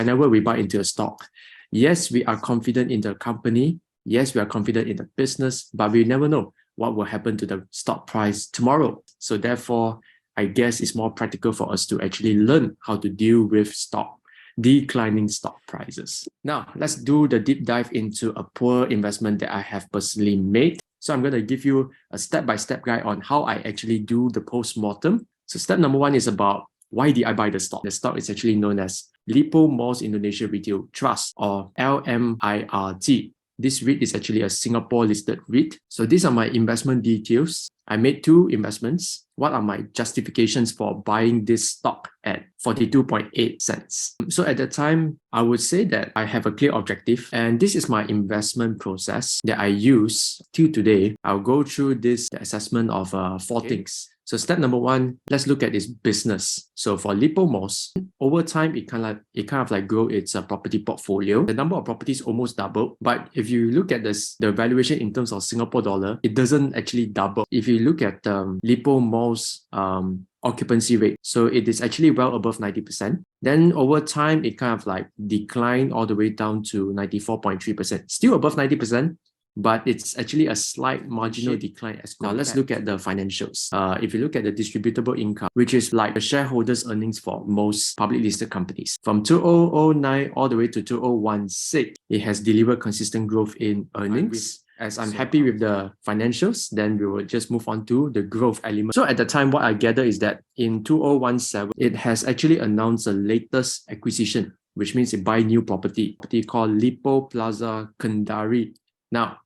whenever we buy into a stock, yes, we are confident in the company. Yes, we are confident in the business, but we never know what will happen to the stock price tomorrow. So therefore, I guess it's more practical for us to actually learn how to deal with declining stock prices. Now, let's do the deep dive into a poor investment that I have personally made. So I'm going to give you a step-by-step guide on how I actually do the post-mortem. So step number one is about why did I buy the stock? The stock is actually known as Lippo Malls Indonesia Retail Trust, or LMIRT. This REIT is actually a Singapore-listed REIT. So these are my investment details. I made 2 investments. What are my justifications for buying this stock at 42.8 cents? So at that time, I would say that I have a clear objective, and this is my investment process that I use till today. I'll go through the assessment of 4 things. So step number 1, let's look at its business. So for Lippo Malls, over time, it kind of like grow its property portfolio. The number of properties almost doubled, but if you look at the valuation in terms of Singapore dollar, it doesn't actually double. If you look at Lippo Malls occupancy rate, so it is actually well above 90%. Then over time, it kind of like declined all the way down to 94.3%. Still above 90%. But it's actually a slight marginal decline as well. Now let's look at the financials. If you look at the distributable income, which is like the shareholders' earnings for most public listed companies, from 2009 all the way to 2016, it has delivered consistent growth in earnings. As I'm happy with the financials, then we will just move on to the growth element. So at the time, what I gather is that in 2017, it has actually announced the latest acquisition, which means it buy new property called Lippo Plaza Kendari. Now,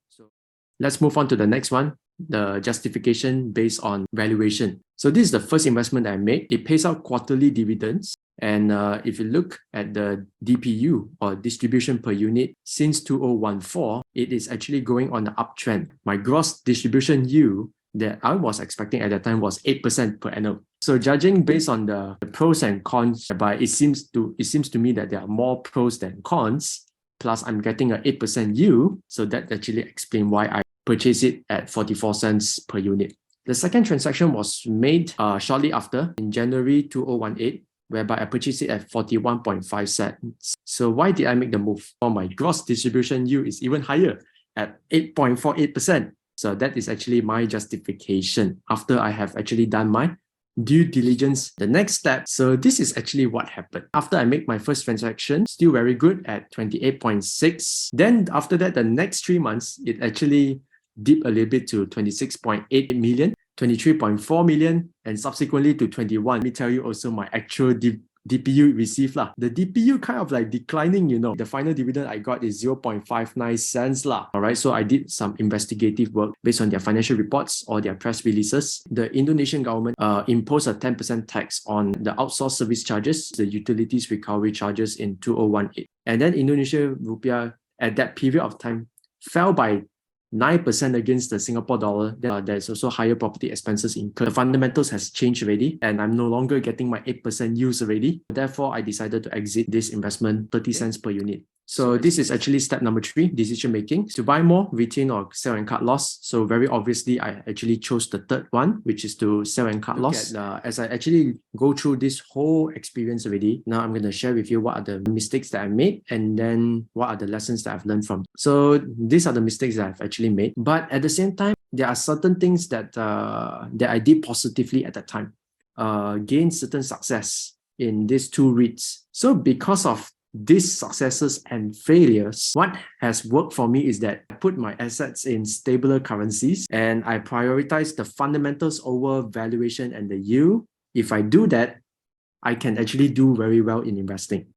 let's move on to the next one, the justification based on valuation. So this is the first investment that I made. It pays out quarterly dividends. And if you look at the DPU, or distribution per unit, since 2014, it is actually going on an uptrend. My gross distribution yield that I was expecting at that time was 8% per annum. So judging based on the pros and cons, but it seems to me that there are more pros than cons. Plus, I'm getting an 8% yield. So that actually explains why I purchased it at 44 cents per unit. The second transaction was made shortly after, in January 2018, whereby I purchased it at 41.5 cents. So why did I make the move? For my gross distribution yield is even higher at 8.48%. So that is actually my justification after I have actually done my due diligence. The next step, so this is actually what happened. After I make my first transaction, still very good at 28.6. Then after that, the next 3 months, it actually dipped a little bit to 26.8 million, 23.4 million, and subsequently to 21. Let me tell you also my actual DPU received lah. The DPU kind of like declining, you know. The final dividend I got is 0.59 cents lah. Alright, so I did some investigative work based on their financial reports or their press releases. The Indonesian government imposed a 10% tax on the outsourced service charges, the utilities recovery charges in 2018. And then Indonesia rupiah at that period of time fell by 9% against the Singapore dollar. There's also higher property expenses incurred. The fundamentals has changed already, and I'm no longer getting my 8% yields already. Therefore, I decided to exit this investment 30 cents per unit. So this is actually step number 3, decision making. To buy more, retain, or sell and cut loss. So very obviously, I actually chose the third one, which is to sell and cut loss. As I actually go through this whole experience already, now I'm going to share with you what are the mistakes that I made, and then what are the lessons that I've learned from. So these are the mistakes that I've actually made. But at the same time, there are certain things that I did positively at that time. Gained certain success in these 2 REITs. So because of these successes and failures, what has worked for me is that I put my assets in stabler currencies and I prioritize the fundamentals over valuation and the yield. If I do that, I can actually do very well in investing.